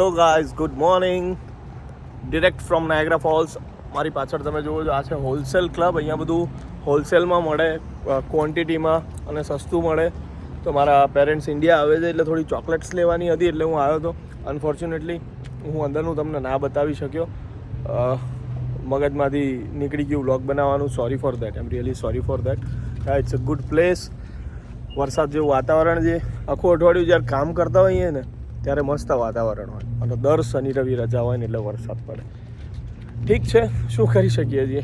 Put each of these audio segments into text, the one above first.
Hello guys, good morning. Direct from Niagara false. મારી પાછળ તમે જુઓ છો, આ છે હોલસેલ ક્લબ. અહીંયા બધું હોલસેલમાં મળે, ક્વોન્ટિટીમાં અને સસ્તું મળે. તો મારા પેરેન્ટ્સ ઇન્ડિયા આવે છે એટલે થોડી ચોકલેટ્સ લેવાની હતી, એટલે હું આવ્યો હતો. અનફોર્ચ્યુનેટલી હું અંદરનું તમને ના બતાવી શક્યો. મગજમાંથી નીકળી ગયું વ્લોગ બનાવવાનું. Sorry for that. I am really sorry for that. It's a good place. વરસાદ જેવું વાતાવરણ છે. આખું અઠવાડિયું જ્યારે કામ કરતા હોઈએ ને ત્યારે મસ્ત વાતાવરણ હોય, અને દર શનિ રવિ રજા હોય ને એટલે વરસાદ પડે. ઠીક છે, શું કરી શકીએ છીએ.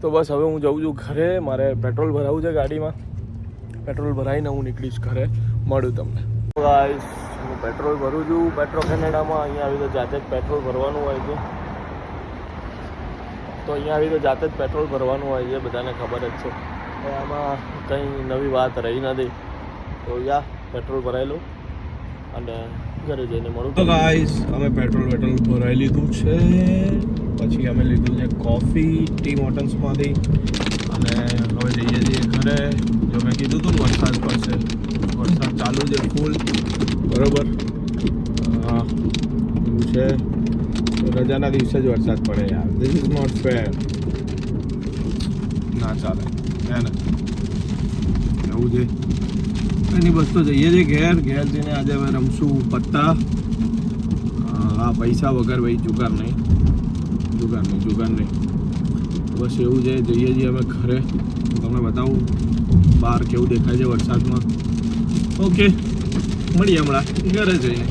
તો બસ હવે હું જઉં છું ઘરે. મારે પેટ્રોલ ભરાવવું છે ગાડીમાં. પેટ્રોલ ભરાઈને હું નીકળીશ ઘરે. મળું તમને. ગાઈસ, હું પેટ્રોલ ભરું છું પેટ્રો કેનેડામાં. અહીંયા આવી તો જાતે જ પેટ્રોલ ભરવાનું હોય છે. પેટ્રોલ ભરવાનું હોય છે, બધાને ખબર જ છે. આમાં કંઈ નવી વાત રહી નથી. તો પેટ્રોલ ભરાયેલું અને ઘરે જઈને મળું. તો ગાઈસ, અમે પેટ્રોલ ભરાઈ લીધું છે. પછી અમે લીધું છે કોફી ટીમ હોટલ્સમાંથી, અને હવે જઈએ છીએ ઘરે. જો મેં કીધું હતું વરસાદ પડશે, વરસાદ ચાલુ છે ફૂલ. બરોબર, હા એવું છે. રજાના દિવસે જ વરસાદ પડે યાર. This is not fair. ના ચાલે હે ને, એવું છે. એની બસ તો જઈએ છીએ ઘેર જઈને આજે અમે રમશું પત્તા. હા, પૈસા વગર ભાઈ જુગાર નહીં. બસ એવું છે. જઈએ છીએ અમે ઘરે. તમને બતાવું બહાર કેવું દેખાય છે વરસાદમાં. ઓકે, મળીએ હમણાં ઘરે જઈને.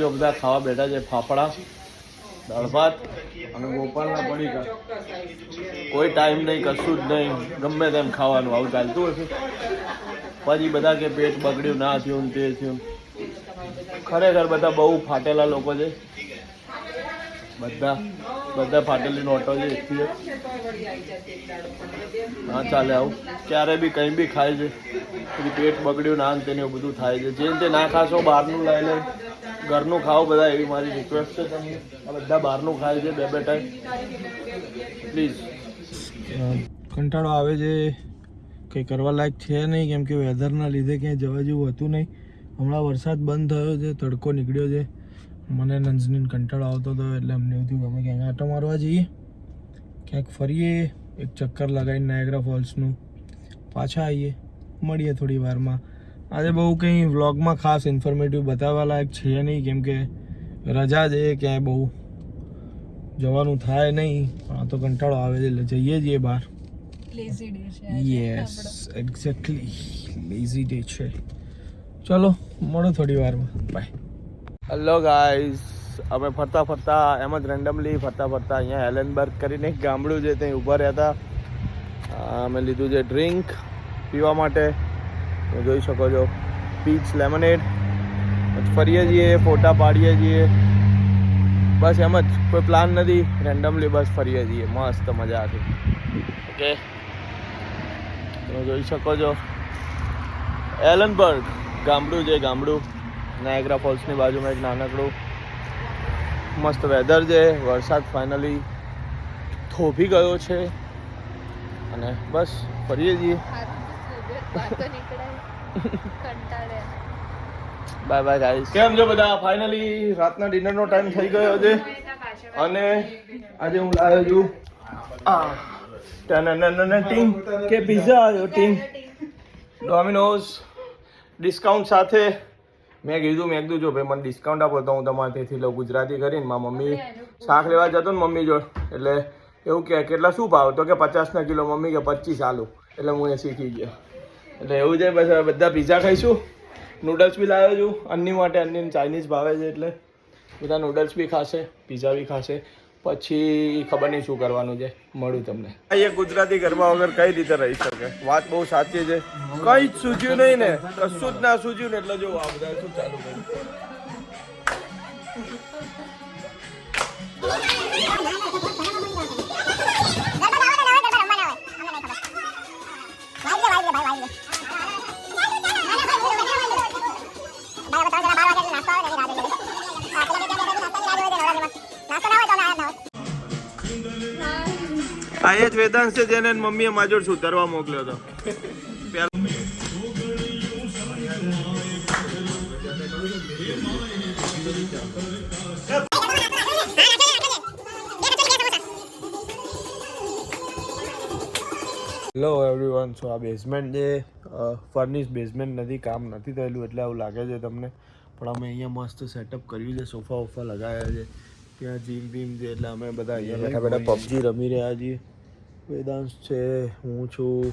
જો બધા ખાવા બેઠા છે. ફાફડા, દાળ ભાત અને ગોપાલના પડીકા. કોઈ ટાઈમ નહીં, કશું જ નહીં. ગમે તેમ ખાવાનું આવું ચાલતું હશે. પછી બધા કે પેટ બગડ્યું, ના થયું તે થયું. ખરેખર બધા બહુ ફાટેલા લોકો છે. બધા ફાટેલી નોટો છે. એકથી ના ચાલે આવું. ક્યારે બી કંઈ બી ખાય છે, પછી પેટ બગડ્યું, ના તેને એવું બધું થાય છે. જે તે ના ખાશો બહારનું લઈ લે, ઘરનું ખાઓ બધા, એવી મારી રિક્વેસ્ટ છે તમને. આ બધા બહારનું ખાય છે બે ટાઈમ. પ્લીઝ. કંટાળો આવે છે. કંઈ કરવા લાયક છે નહીં, કેમ કે વેધરના લીધે ક્યાંય જવા જેવું હતું નહીં. હમણાં વરસાદ બંધ થયો છે, તડકો નીકળ્યો છે. મને નંજનીને કંટાળો આવતો હતો, એટલે અમને એવું થયું અમે ક્યાંક આંટો મારવા જઈએ, ક્યાંક ફરીએ, એક ચક્કર લગાવીને નાયગ્રા ફોલ્સનું પાછા આવીએ. મળીએ થોડી વારમાં. આજે બહુ કંઈ વ્લોગમાં ખાસ ઇન્ફોર્મેટિવ બતાવવા લાયક છે નહીં, કેમ કે રજા છે, ક્યાંય બહુ જવાનું થાય નહીં. આ તો કંટાળો આવે છે એટલે જઈએ છીએ બહાર. યસ, એક્ઝેક્ટલી, લેઝી ડે છે. ચલો મળો થોડી વારમાં. બાય. હેલો ગાઈઝ, અમે ફરતા એમ જ રેન્ડમલી ફરતા અહીંયા હેલેનબર્ગ કરીને એક ગામડું છે, ત્યાં ઊભા રહ્યા હતા. અમે લીધું છે ડ્રિંક પીવા માટે. તમે જોઈ શકો છો, પીચ લેમનેડ. ફરીએ છીએ, ફોટા પાડીએ છીએ. બસ એમ જ, કોઈ પ્લાન નથી. રેન્ડમલી બસ ફરીએ છીએ. મસ્ત મજા હતી. ઓકે, તમે જોઈ શકો છો હેલેનબર્ગ ગામડું છે. નાયગ્રા ફોલ્સની બાજુમાં એક નાનકડું મસ્ત વેધર છે. વરસાદ ફાઇનલી થોભી ગયો છે, અને બસ ફરીએ છીએ. Bye bye guys. કેમ છો બધા? ફાઇનલી રાતના ડિનરનો ટાઈમ થઈ ગયો છે, અને આજે હું લાવ્યો છું ટીમ કે પિઝા આવ્યો. ટીમ ડોમિનોઝ ડિસ્કાઉન્ટ સાથે. મેં કીધું જો ભાઈ મને ડિસ્કાઉન્ટ આપો તો હું તમારે ત્યાંથી લઉં. ગુજરાતી કરીને મારી મમ્મી શાક લેવા જતો ને મમ્મી જોડે, એટલે એવું કે કેટલા શું ભાવ, તો કે 50 કિલો. મમ્મી કે 25 આલુ. એટલે હું એ શીખી ગયો. એટલે એવું છે. બસ બધા પિઝા ખાઈશું. નૂડલ્સ બી લાવ્યો છું અન્ની માટે. અન્ની ચાઇનીઝ ભાવે છે, એટલે બધા નૂડલ્સ બી ખાશે, પિઝા બી ખાશે. પછી ખબર નહીં શું કરવાનું છે. મળું તમને. એ ગુજરાતી ગરબા વગર કઈ રીતે રહી શકે? વાત બહુ સાચી છે. કંઈ જ સૂઝ્યું નહીં ને, કશું જ ના સૂઝ્યું ને, એટલે જો આ બધા શું ચાલુ કર્યું. Bye. આ એ જ વેદાંશ છે જેને મમ્મીએ મારી જોડે સુધારવા મોકલ્યો હતો. Hello everyone. સો આ બેઝમેન્ટ જે ફર્નિશ બેઝમેન્ટ નથી, કામ નથી થયેલું એટલે આવું લાગે છે તમને, પણ અમે અહીંયા મસ્ત સેટઅપ કર્યું છે, સોફા વોફા લગાવ્યા છે, ત્યાં જીમ બીમ છે, એટલે અમે બધા અહીંયા બેઠા બેઠા પબજી રમી રહ્યા છીએ. વેદાંશ છે, હું છું,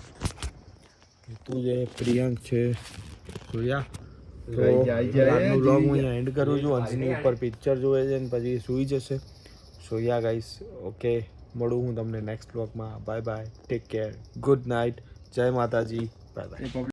તું છે, પ્રિયાંક છે, સૂર્યા. તો આજનો વ્લોગ હું અહીંયા એન્ડ કરું છું. અંશની ઉપર પિક્ચર જોવે છે ને પછી સૂઈ જશે. સો યા ગાઈસ, ઓકે, મળું હું તમને નેક્સ્ટ વ્લોગમાં. Bye bye, take care, good night, જય માતાજી, બાય બાય.